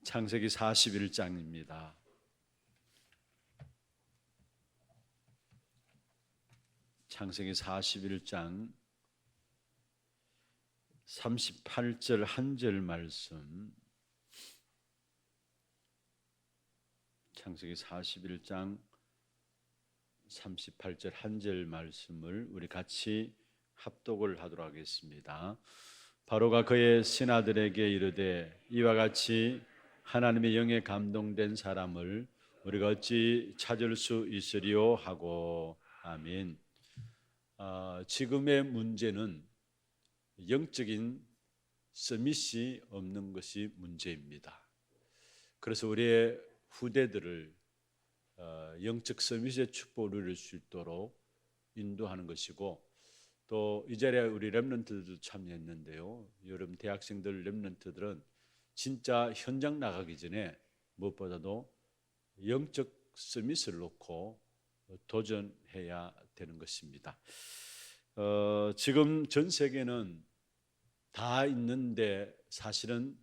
창세기 41장입니다. 창세기 41장 38절 한 절 말씀. 창세기 41장 38절 한 절 말씀을 우리 같이 합독을 하도록 하겠습니다. 바로가 그의 신하들에게 이르되 이와 같이 하나님의 영에 감동된 사람을 우리가 어찌 찾을 수 있으리요 하고. 아멘. 지금의 문제는 영적인 서밋이 없는 것이 문제입니다. 그래서 우리의 후대들을 영적 서밋의 축복을 누릴 수 있도록 인도하는 것이고, 또 이 자리에 우리 렘넌트들도 참여했는데요. 여러분 대학생들 렘넌트들은 진짜 현장 나가기 전에 무엇보다도 영적 서밋을 놓고 도전해야 되는 것입니다. 지금 전 세계는 다 있는데 사실은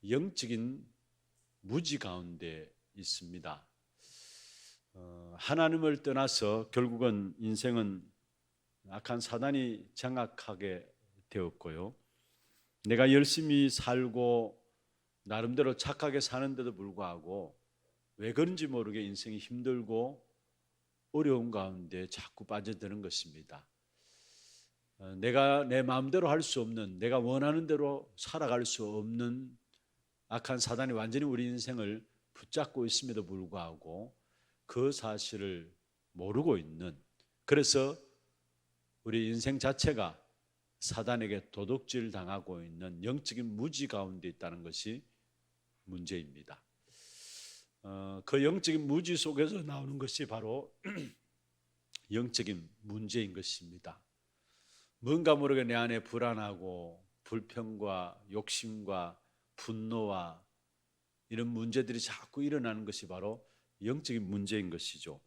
영적인 무지 가운데 있습니다. 하나님을 떠나서 결국은 인생은 악한 사단이 장악하게 되었고요. 내가 열심히 살고 나름대로 착하게 사는데도 불구하고 왜 그런지 모르게 인생이 힘들고 어려운 가운데 자꾸 빠져드는 것입니다. 내가 내 마음대로 할 수 없는, 내가 원하는 대로 살아갈 수 없는 악한 사단이 완전히 우리 인생을 붙잡고 있음에도 불구하고 그 사실을 모르고 있는, 그래서 우리 인생 자체가 사단에게 도둑질 당하고 있는 영적인 무지 가운데 있다는 것이 문제입니다. 그 영적인 무지 속에서 나오는 것이 바로 영적인 문제인 것입니다. 뭔가 모르게 내 안에 불안하고 불평과 욕심과 분노와 이런 문제들이 자꾸 일어나는 것이 바로 영적인 문제인 것이죠.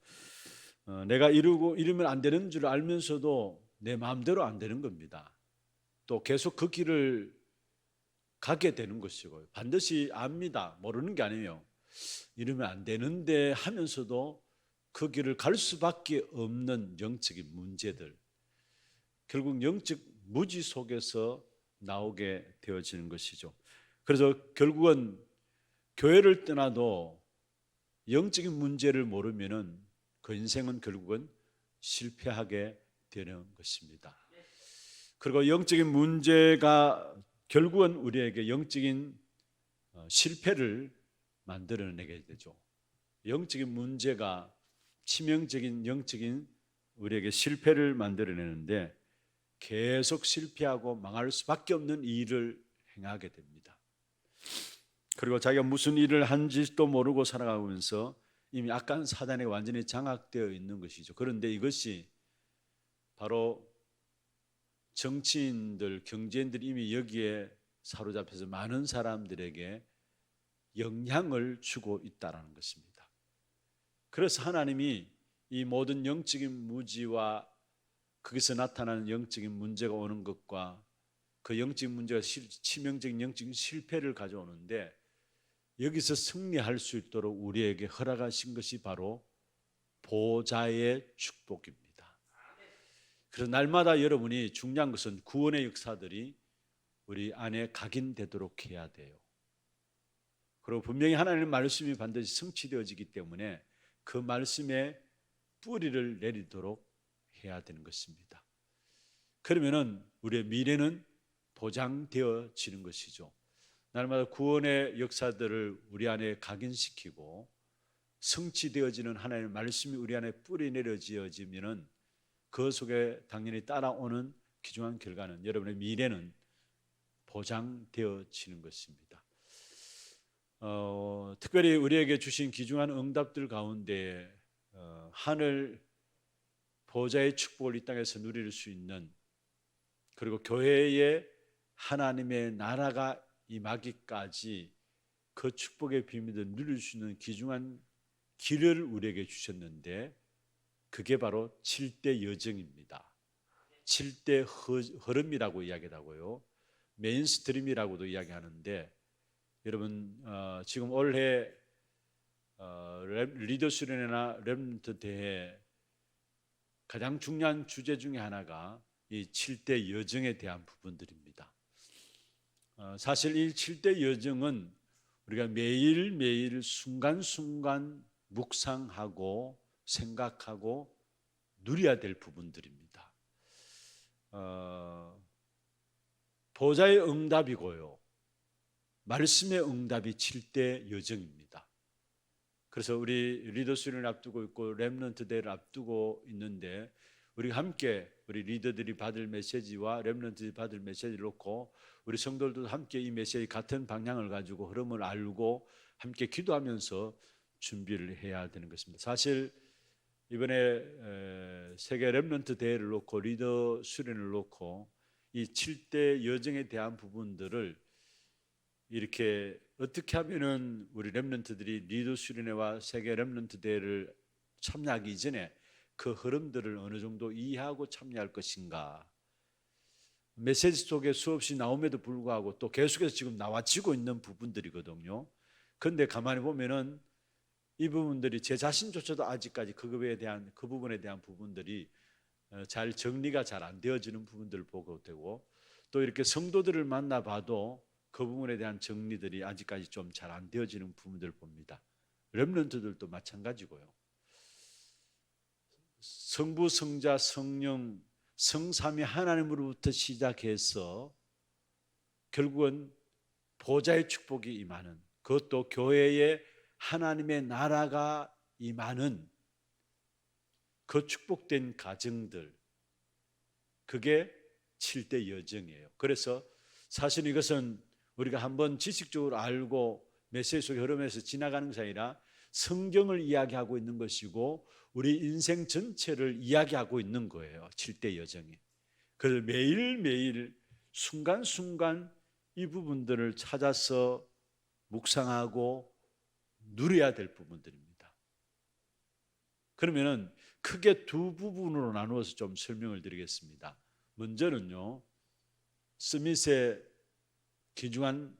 내가 이루면 안 되는 줄 알면서도 내 마음대로 안 되는 겁니다. 또 계속 그 길을 가게 되는 것이고요. 반드시 압니다. 모르는 게 아니에요. 이러면 안 되는데 하면서도 그 길을 갈 수밖에 없는 영적인 문제들, 결국 영적 무지 속에서 나오게 되어지는 것이죠. 그래서 결국은 교회를 떠나도 영적인 문제를 모르면은 그 인생은 결국은 실패하게 되는 것입니다. 그리고 영적인 문제가 결국은 우리에게 영적인 실패를 만들어내게 되죠. 영적인 문제가 치명적인 영적인 우리에게 실패를 만들어내는데 계속 실패하고 망할 수밖에 없는 일을 행하게 됩니다. 그리고 자기가 무슨 일을 한지도 모르고 살아가면서 이미 악한 사단에 완전히 장악되어 있는 것이죠. 그런데 이것이 바로 정치인들, 경제인들이 이미 여기에 사로잡혀서 많은 사람들에게 영향을 주고 있다는 것입니다. 그래서 하나님이 이 모든 영적인 무지와 거기서 나타나는 영적인 문제가 오는 것과 그 영적인 문제가 치명적인 영적인 실패를 가져오는데, 여기서 승리할 수 있도록 우리에게 허락하신 것이 바로 보좌의 축복입니다. 그래서 날마다 여러분이 중요한 것은 구원의 역사들이 우리 안에 각인되도록 해야 돼요. 그리고 분명히 하나님의 말씀이 반드시 성취되어지기 때문에 그 말씀에 뿌리를 내리도록 해야 되는 것입니다. 그러면은 우리의 미래는 보장되어지는 것이죠. 날마다 구원의 역사들을 우리 안에 각인시키고 성취되어지는 하나님의 말씀이 우리 안에 뿌리 내려지어지면은 그 속에 당연히 따라오는 귀중한 결과는, 여러분의 미래는 보장되어지는 것입니다. 특별히 우리에게 주신 귀중한 응답들 가운데 하늘 보좌의 축복을 이 땅에서 누릴 수 있는, 그리고 교회의 하나님의 나라가 임하기까지 그 축복의 비밀을 누릴 수 있는 귀중한 길을 우리에게 주셨는데, 그게 바로 7대 여정입니다. 7대 흐름이라고 이야기하고요, 메인스트림이라고도 이야기하는데, 여러분 지금 올해 리더 수련회나 렘넌트 대회 가장 중요한 주제 중에 하나가 이 7대 여정에 대한 부분들입니다. 사실 이 7대 여정은 우리가 매일매일 순간순간 묵상하고 생각하고 누려야 될 부분들입니다. 보좌의 응답이고요, 말씀의 응답이 7대 여정입니다. 그래서 우리 리더 수련을 앞두고 있고 렘넌트 대회를 앞두고 있는데, 우리가 함께 우리 리더들이 받을 메시지와 렘넌트들이 받을 메시지를 놓고 우리 성도들도 함께 이 메시지 같은 방향을 가지고 흐름을 알고 함께 기도하면서 준비를 해야 되는 것입니다. 사실 이번에 세계 렘넌트 대회를 놓고 리더 수련을 놓고 이 7대 여정에 대한 부분들을 이렇게 어떻게 하면은 우리 렘넌트들이 리더 수련회와 세계 렘넌트 대회를 참여하기 이전에 그 흐름들을 어느 정도 이해하고 참여할 것인가, 메시지 속에 수없이 나옴에도 불구하고 또 계속해서 지금 나와지고 있는 부분들이거든요. 그런데 가만히 보면은 이 부분들이 제 자신조차도 아직까지 그 부분에 대한 부분들이 잘 정리가 잘 안 되어지는 부분들을 보고 되고, 또 이렇게 성도들을 만나봐도 그 부분에 대한 정리들이 아직까지 좀 잘 안 되어지는 부분들을 봅니다. 렘넌트들도 마찬가지고요. 성부, 성자, 성령, 성삼위 하나님으로부터 시작해서 결국은 보좌의 축복이 임하는, 그것도 교회의 하나님의 나라가 임하는 그 축복된 가정들, 그게 7대 여정이에요. 그래서 사실 이것은 우리가 한번 지식적으로 알고 메시지 속의 흐름에서 지나가는 것이 아니라 성경을 이야기하고 있는 것이고 우리 인생 전체를 이야기하고 있는 거예요. 7대 여정이. 그래서 매일매일 순간순간 이 부분들을 찾아서 묵상하고 누려야 될 부분들입니다. 그러면은 크게 두 부분으로 나누어서 좀 설명을 드리겠습니다. 먼저는요, 스밋의 귀중한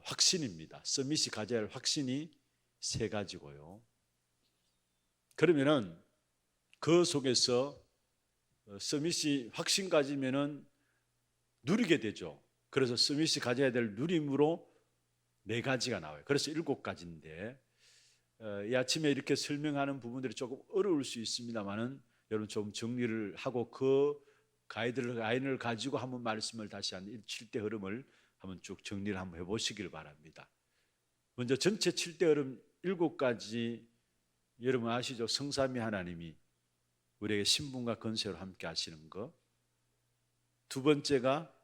확신입니다. 스밋이 가져야 할 확신이 세 가지고요. 그러면은 그 속에서 스밋이 확신 가지면은 누리게 되죠. 그래서 스밋이 가져야 될 누림으로 네 가지가 나와요. 그래서 7가지인데 이 아침에 이렇게 설명하는 부분들이 조금 어려울 수 있습니다만은 여러분 좀 정리를 하고 그 가이드를 가지고 한번 말씀을 다시 한 7대 흐름을 한번 쭉 정리를 한번 해보시길 바랍니다. 먼저 전체 7대 흐름 7가지 여러분 아시죠? 성삼위 하나님이 우리에게 신분과 권세로 함께 하시는 것. 두 번째가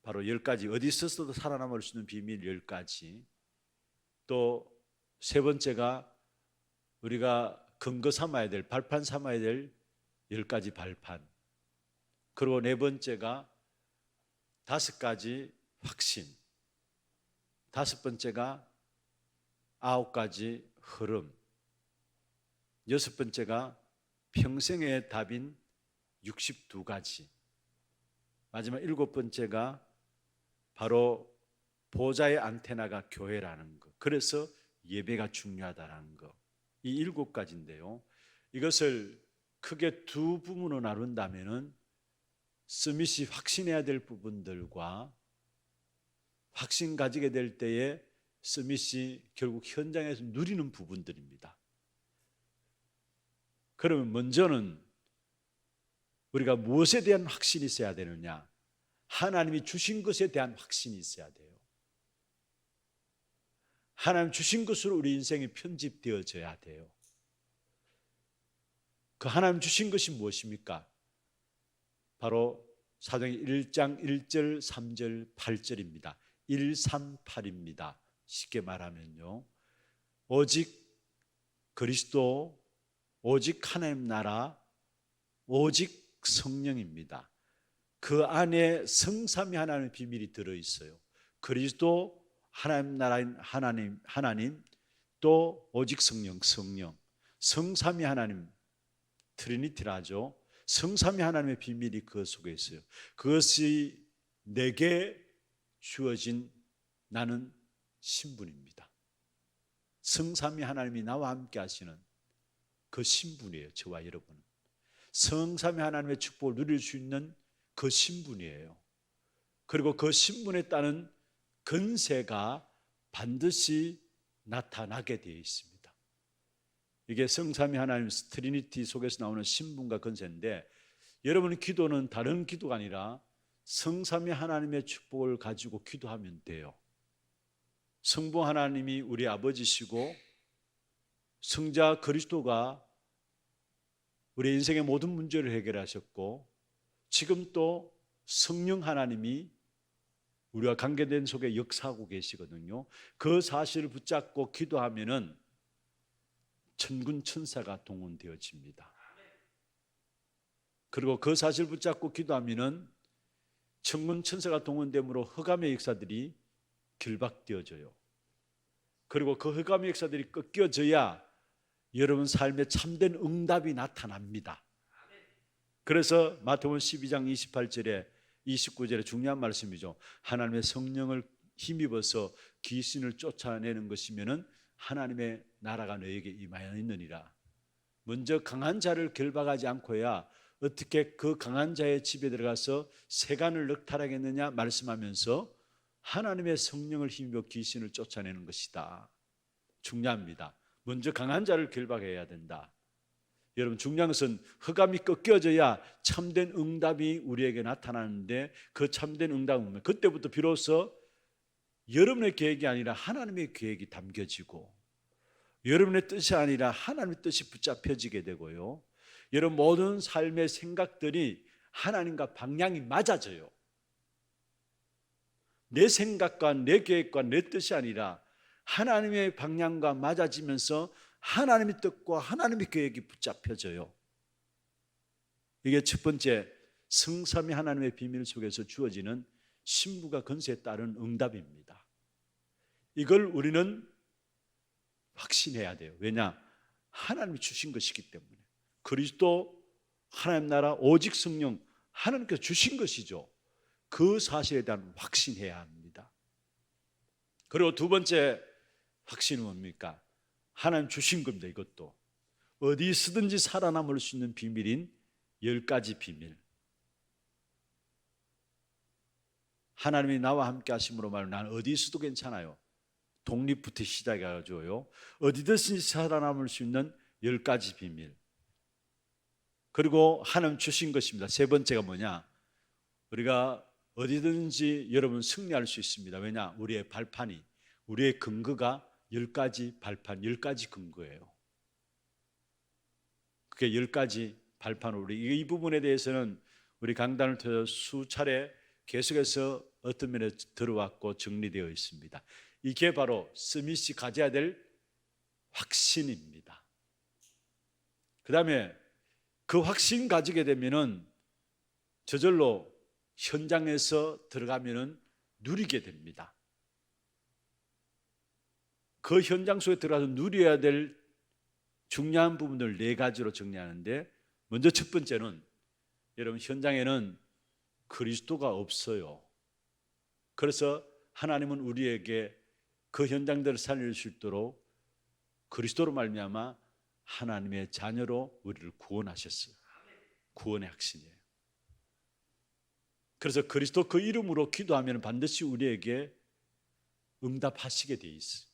바로 10가지, 어디 있어서도 살아남을 수 있는 비밀 10가지. 또 세 번째가 우리가 근거 삼아야 될, 발판 삼아야 될 10가지 발판. 그리고 네 번째가 5가지 확신. 5번째가 9가지 흐름. 6번째가 평생의 답인 62가지. 마지막 7번째가 바로 보좌의 안테나가 교회라는 것. 그래서 예배가 중요하다는 것. 이 7가지인데요. 이것을 크게 두 부분으로 나눈다면은 스밋이 확신해야 될 부분들과 확신 가지게 될 때에 스밋이 결국 현장에서 누리는 부분들입니다. 그러면 먼저는 우리가 무엇에 대한 확신이 있어야 되느냐? 하나님이 주신 것에 대한 확신이 있어야 돼요. 하나님 주신 것으로 우리 인생이 편집되어져야 돼요. 그 하나님 주신 것이 무엇입니까? 바로 사도행전 1장 1절, 3절, 8절입니다. 138입니다. 쉽게 말하면요. 오직 그리스도, 오직 하나님 나라, 오직 성령입니다. 그 안에 성삼위 하나님의 비밀이 들어있어요. 그리스도, 하나님 나라인 하나님, 또 오직 성령, 성삼위 하나님, 트리니티라 하죠. 성삼위 하나님의 비밀이 그 속에 있어요. 그것이 내게 주어진 나는 신분입니다. 성삼위 하나님이 나와 함께 하시는 그 신분이에요. 저와 여러분은 성삼위 하나님의 축복을 누릴 수 있는 그 신분이에요. 그리고 그 신분에 따른 권세가 반드시 나타나게 되어 있습니다. 이게 성삼위 하나님 트리니티 속에서 나오는 신분과 권세인데, 여러분의 기도는 다른 기도가 아니라 성삼위 하나님의 축복을 가지고 기도하면 돼요. 성부 하나님이 우리 아버지시고 성자 그리스도가 우리 인생의 모든 문제를 해결하셨고, 지금 또 성령 하나님이 우리와 관계된 속에 역사하고 계시거든요. 그 사실을 붙잡고 기도하면은 천군 천사가 동원되어집니다. 그리고 그 사실을 붙잡고 기도하면은 천군 천사가 동원됨으로 흑암의 역사들이 결박되어져요. 그리고 그 흑암의 역사들이 꺾여져야 여러분 삶에 참된 응답이 나타납니다. 그래서 마태복음 12장 28절에 29절에 중요한 말씀이죠. 하나님의 성령을 힘입어서 귀신을 쫓아내는 것이면은 하나님의 나라가 너에게 임하여 있느니라. 먼저 강한 자를 결박하지 않고야 어떻게 그 강한 자의 집에 들어가서 세간을 넉탈하겠느냐 말씀하면서 하나님의 성령을 힘입어 귀신을 쫓아내는 것이다. 중요합니다. 먼저 강한 자를 결박해야 된다. 여러분, 중요한 것은 흑암이 꺾여져야 참된 응답이 우리에게 나타나는데, 그 참된 응답은 그때부터 비로소 여러분의 계획이 아니라 하나님의 계획이 담겨지고, 여러분의 뜻이 아니라 하나님의 뜻이 붙잡혀지게 되고요, 여러분 모든 삶의 생각들이 하나님과 방향이 맞아져요. 내 생각과 내 계획과 내 뜻이 아니라 하나님의 방향과 맞아지면서 하나님의 뜻과 하나님의 계획이 붙잡혀져요. 이게 첫 번째 성삼위 하나님의 비밀 속에서 주어지는 신부가 권세에 따른 응답입니다. 이걸 우리는 확신해야 돼요. 왜냐? 하나님이 주신 것이기 때문에. 그리스도, 하나님 나라, 오직 성령, 하나님께서 주신 것이죠. 그 사실에 대한 확신해야 합니다. 그리고 두 번째 확신은 뭡니까? 하나님 주신 겁니다. 이것도 어디 쓰든지 살아남을 수 있는 비밀인 10가지 비밀. 하나님이 나와 함께 하심으로 말하면 나는 어디 있어도 괜찮아요. 독립부터 시작해가지고요, 어디든지 살아남을 수 있는 10가지 비밀. 그리고 하나님 주신 것입니다. 세 번째가 뭐냐? 우리가 어디든지 여러분 승리할 수 있습니다. 왜냐? 우리의 발판이, 우리의 근거가 10가지 발판, 10가지 근거예요. 그게 10가지 발판으로 이 부분에 대해서는 우리 강단을 통해서 수차례 계속해서 어떤 면에 들어왔고 정리되어 있습니다. 이게 바로 스미시 가져야 될 확신입니다. 그 다음에 그 확신 가지게 되면은 저절로 현장에서 들어가면은 누리게 됩니다. 그 현장 속에 들어가서 누려야 될 중요한 부분을 4가지로 정리하는데, 먼저 첫 번째는 여러분 현장에는 그리스도가 없어요. 그래서 하나님은 우리에게 그 현장들을 살릴 수 있도록 그리스도로 말미암아 하나님의 자녀로 우리를 구원하셨어요. 구원의 확신이에요. 그래서 그리스도 그 이름으로 기도하면 반드시 우리에게 응답하시게 돼 있어요.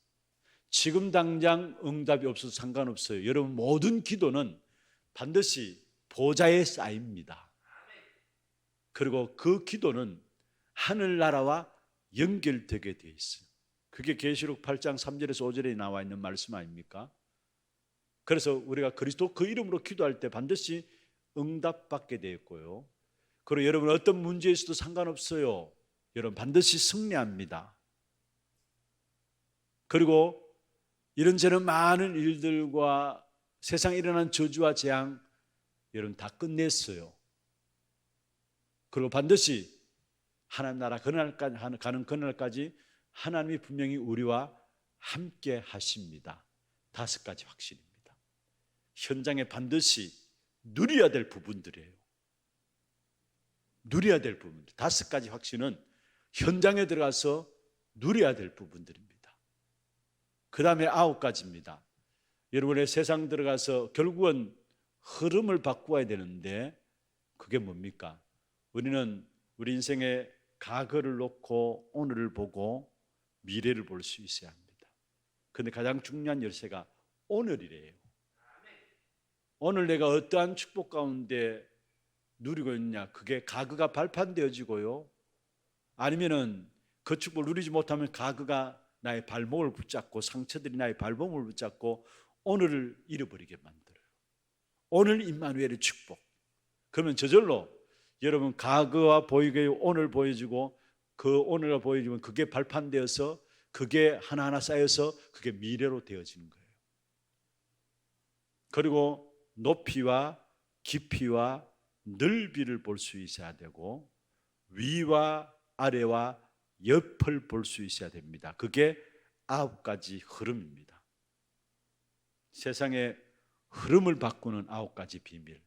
지금 당장 응답이 없어도 상관없어요. 여러분 모든 기도는 반드시 보좌에 쌓입니다. 그리고 그 기도는 하늘나라와 연결되게 돼 있어요. 그게 계시록 8장 3절에서 5절에 나와 있는 말씀 아닙니까? 그래서 우리가 그리스도 그 이름으로 기도할 때 반드시 응답받게 되어 있고요, 그리고 여러분 어떤 문제에 있어도 상관없어요. 여러분 반드시 승리합니다. 그리고 이런저런 많은 일들과 세상에 일어난 저주와 재앙 여러분 다 끝냈어요. 그리고 반드시 하나님 나라 그날까지 가는 그날까지 하나님이 분명히 우리와 함께 하십니다. 5가지 확신입니다. 현장에 반드시 누려야 될 부분들이에요. 누려야 될 부분들. 5가지 확신은 현장에 들어가서 누려야 될 부분들입니다. 그 다음에 9가지입니다. 여러분의 세상 들어가서 결국은 흐름을 바꾸어야 되는데 그게 뭡니까? 우리는 우리 인생의 과거를 놓고 오늘을 보고 미래를 볼 수 있어야 합니다. 그런데 가장 중요한 열쇠가 오늘이래요. 오늘 내가 어떠한 축복 가운데 누리고 있냐, 그게 과거가 발판되어지고요, 아니면은 그 축복을 누리지 못하면 과거가 나의 발목을 붙잡고 상처들이 나의 발목을 붙잡고 오늘을 잃어버리게 만들어요. 오늘 임마누엘의 축복. 그러면 저절로 여러분 과거와 보이게 오늘 보여주고 그 오늘과 보여주면 그게 발판되어서 그게 하나하나 쌓여서 그게 미래로 되어지는 거예요. 그리고 높이와 깊이와 넓이를 볼 수 있어야 되고 위와 아래와 옆을 볼 수 있어야 됩니다. 그게 9가지 흐름입니다. 세상의 흐름을 바꾸는 9가지 비밀.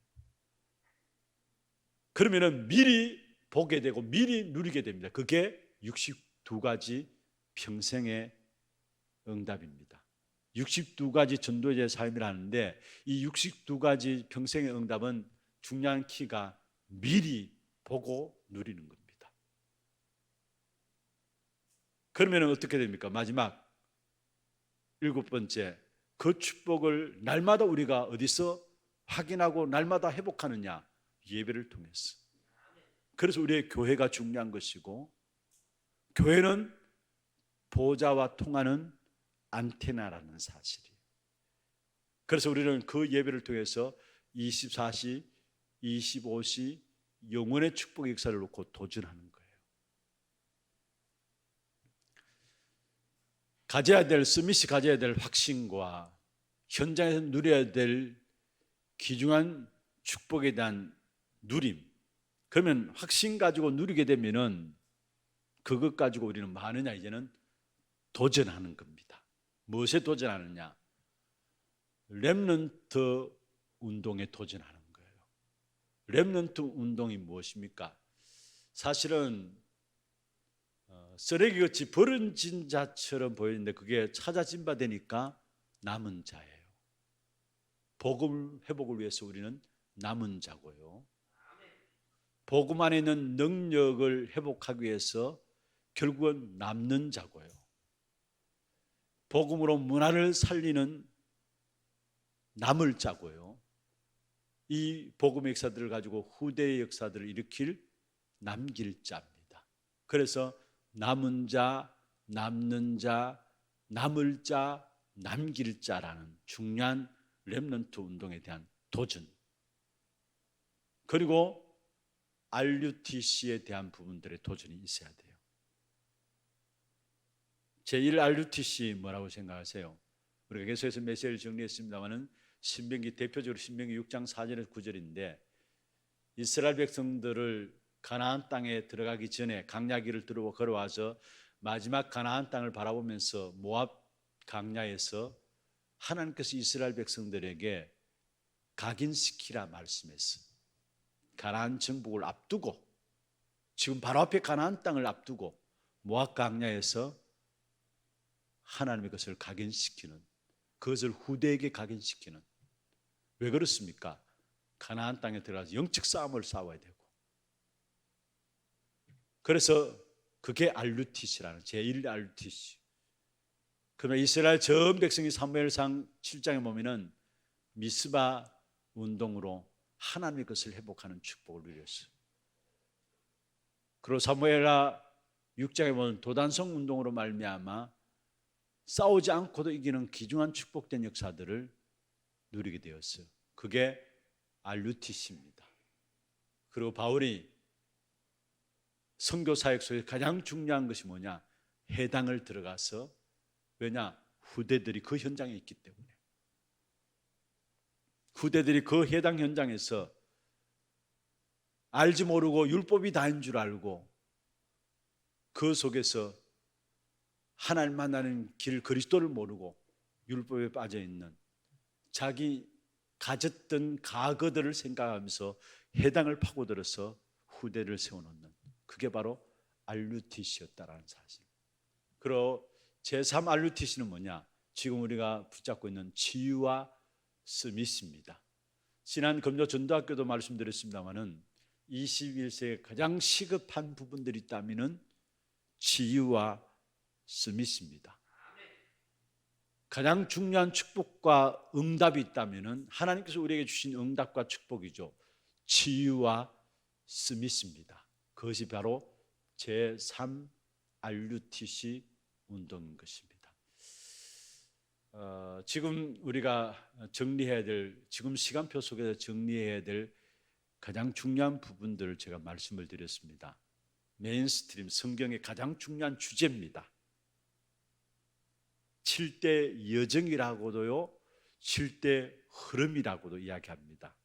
그러면은 미리 보게 되고 미리 누리게 됩니다. 그게 62가지 평생의 응답입니다. 62가지 전도자의 삶이라는데 이 62가지 평생의 응답은 중요한 키가 미리 보고 누리는 겁니다. 그러면 어떻게 됩니까? 마지막 7번째, 그 축복을 날마다 우리가 어디서 확인하고 날마다 회복하느냐? 예배를 통해서. 그래서 우리의 교회가 중요한 것이고 교회는 보좌와 통하는 안테나라는 사실이에요. 그래서 우리는 그 예배를 통해서 24시, 25시 영원의 축복의 역사를 놓고 도전하는 거예요. 가져야 될 스미시 가져야 될 확신과 현장에서 누려야 될 귀중한 축복에 대한 누림. 그러면 확신 가지고 누리게 되면은 그것 가지고 우리는 뭐 하느냐? 이제는 도전하는 겁니다. 무엇에 도전하느냐? 렘넌트 운동에 도전하는 거예요. 렘넌트 운동이 무엇입니까? 사실은 쓰레기같이 버려진 자처럼 보이는데 그게 찾아진 바 되니까 남은 자예요. 복음 회복을 위해서 우리는 남은 자고요, 복음 안에 있는 능력을 회복하기 위해서 결국은 남는 자고요, 복음으로 문화를 살리는 남을 자고요, 이 복음의 역사들을 가지고 후대의 역사들을 일으킬 남길 자입니다. 그래서 남은 자, 남는 자, 남을 자, 남길 자라는 중요한 렘넌트 운동에 대한 도전, 그리고 RUTC에 대한 부분들의 도전이 있어야 돼요. 제1 RUTC 뭐라고 생각하세요? 우리가 계속해서 메시지를 정리했습니다마는 신명기, 대표적으로 신명기 6장 4절에서 9절인데 이스라엘 백성들을 가나안 땅에 들어가기 전에 강야길을 들고 걸어와서 마지막 가나안 땅을 바라보면서 모압 강야에서 하나님께서 이스라엘 백성들에게 각인시키라 말씀했어요. 가나안 정복을 앞두고, 지금 바로 앞에 가나안 땅을 앞두고 모압 강야에서 하나님의 것을 각인시키는, 그것을 후대에게 각인시키는. 왜 그렇습니까? 가나안 땅에 들어가서 영적 싸움을 싸워야 되고, 그래서 그게 RUTC라는 제1 RUTC. 그러면 이스라엘 전 백성이 사무엘상 7장에 보면은 미스바 운동으로 하나님의 것을 회복하는 축복을 누렸어요. 그리고 사무엘하 6장에 보면 도단성 운동으로 말미암아 싸우지 않고도 이기는 귀중한 축복된 역사들을 누리게 되었어요. 그게 RUTC입니다. 그리고 바울이 선교 사역 속에 가장 중요한 것이 뭐냐? 해당을 들어가서, 왜냐? 후대들이 그 현장에 있기 때문에. 후대들이 그 해당 현장에서 알지 모르고 율법이 다인 줄 알고 그 속에서 하나님 만나는 길 그리스도를 모르고 율법에 빠져있는, 자기 가졌던 과거들을 생각하면서 해당을 파고들어서 후대를 세워놓는, 그게 바로 RUTC였다라는 사실. 그리고 제3 RUTC는 뭐냐? 지금 우리가 붙잡고 있는 치유와 서밋입니다. 지난 금요 전도학교도 말씀드렸습니다마는 21세기에 가장 시급한 부분들이 있다면은 치유와 서밋입니다. 가장 중요한 축복과 응답이 있다면은 하나님께서 우리에게 주신 응답과 축복이죠. 치유와 서밋입니다. 그것이 바로 제3 RUTC 운동인 것입니다. 지금 우리가 정리해야 될, 지금 시간표 속에서 정리해야 될 가장 중요한 부분들을 제가 말씀을 드렸습니다. 메인스트림, 성경의 가장 중요한 주제입니다. 7대 여정이라고도요, 7대 흐름이라고도 이야기합니다.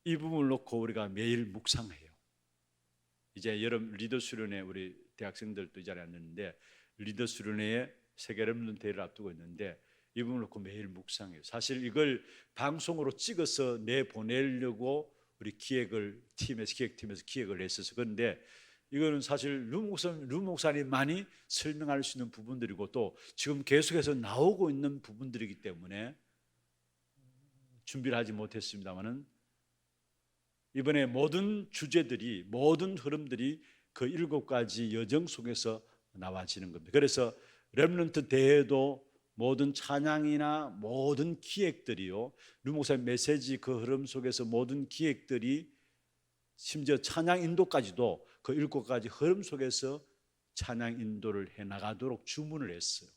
이 부분을 놓고 우리가 매일 묵상해요. 이제 여름 리더 수련회, 우리 대학생들도 이 자리에 앉았는데 리더 수련회에 세계 렘넌트 대회를 앞두고 있는데 이 부분을 놓고 매일 묵상해요. 사실 이걸 방송으로 찍어서 내보내려고 우리 기획팀에서 기획을 했어서. 그런데 이거는 사실 루 목사님 많이 설명할 수 있는 부분들이고 또 지금 계속해서 나오고 있는 부분들이기 때문에 준비를 하지 못했습니다만은 이번에 모든 주제들이, 모든 흐름들이 그 7가지 여정 속에서 나와지는 겁니다. 그래서 렘넌트 대회도 모든 찬양이나 모든 기획들이요, 류 목사님 메시지 그 흐름 속에서 모든 기획들이, 심지어 찬양 인도까지도 그 7가지 흐름 속에서 찬양 인도를 해나가도록 주문을 했어요.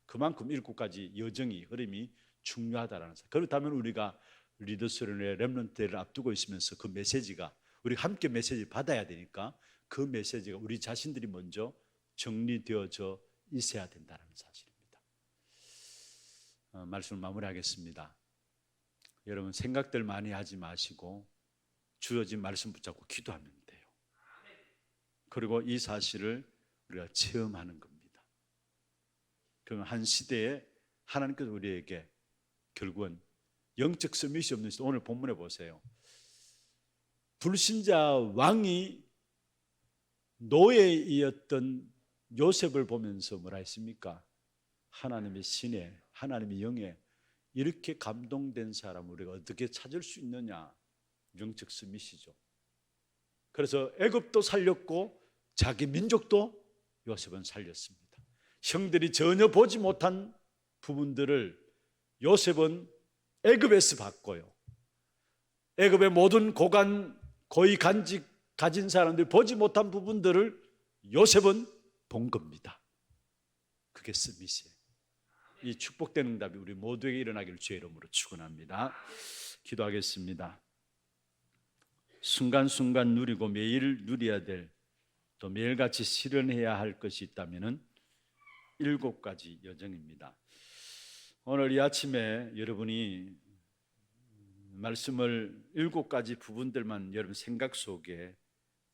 그만큼 7가지 여정이, 흐름이 중요하다라는 사실. 그렇다면 우리가 리더스런의 렘넌트를 앞두고 있으면서 그 메시지가, 우리 함께 메시지 받아야 되니까 그 메시지가 우리 자신들이 먼저 정리되어져 있어야 된다는 사실입니다. 말씀을 마무리하겠습니다. 여러분, 생각들 많이 하지 마시고 주어진 말씀 붙잡고 기도하면 돼요. 그리고 이 사실을 우리가 체험하는 겁니다. 그러면 한 시대에 하나님께서 우리에게 결국은 영적 서밋이 없는 시대, 오늘 본문에 보세요. 불신자 왕이 노예이었던 요셉을 보면서 뭐라 했습니까? 하나님의 신에, 하나님의 영에 이렇게 감동된 사람을 우리가 어떻게 찾을 수 있느냐? 영적 서밋이죠. 그래서 애굽도 살렸고 자기 민족도 요셉은 살렸습니다. 형들이 전혀 보지 못한 부분들을 요셉은 애굽에서 봤고요, 애굽의 모든 고위 간직 가진 사람들이 보지 못한 부분들을 요셉은 본 겁니다. 그게 서밋이에요. 이 축복된 응답이 우리 모두에게 일어나기를 주의 이름으로 축원합니다. 기도하겠습니다. 순간순간 누리고 매일 누려야 될, 또 매일같이 실현해야 할 것이 있다면 7가지 여정입니다. 오늘 이 아침에 여러분이 말씀을 7가지 부분들만 여러분 생각 속에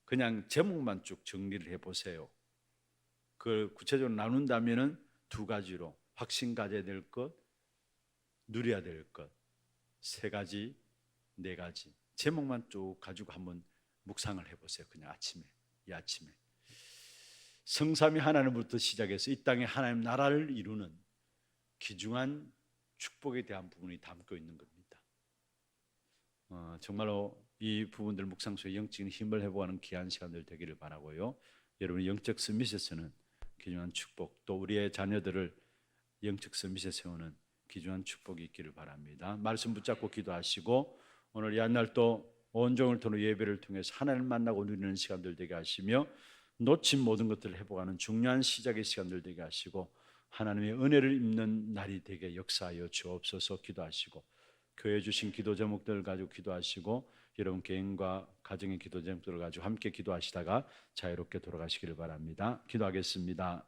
그냥 제목만 쭉 정리를 해보세요. 그걸 구체적으로 나눈다면 2가지로 확신 가져야 될 것, 누려야 될 것, 3가지, 4가지 제목만 쭉 가지고 한번 묵상을 해보세요. 그냥 이 아침에 성삼위 하나님부터 시작해서 이 땅에 하나님 나라를 이루는 귀중한 축복에 대한 부분이 담겨 있는 겁니다. 정말로 이 부분들 묵상 속에 영적인 힘을 회복하는 귀한 시간들 되기를 바라고요. 여러분의 영적 서밋에서는 귀중한 축복, 또 우리의 자녀들을 영적 서밋에 세우는 귀중한 축복이 있기를 바랍니다. 말씀 붙잡고 기도하시고 오늘 이 한날 또 온종을 통해 예배를 통해서 하나님을 만나고 누리는 시간들 되게 하시며 놓친 모든 것들을 회복하는 중요한 시작의 시간들 되게 하시고 하나님의 은혜를 입는 날이 되게 역사하여 주옵소서. 기도하시고 교회 주신 기도 제목들을 가지고 기도하시고 여러분 개인과 가정의 기도 제목들을 가지고 함께 기도하시다가 자유롭게 돌아가시기를 바랍니다. 기도하겠습니다.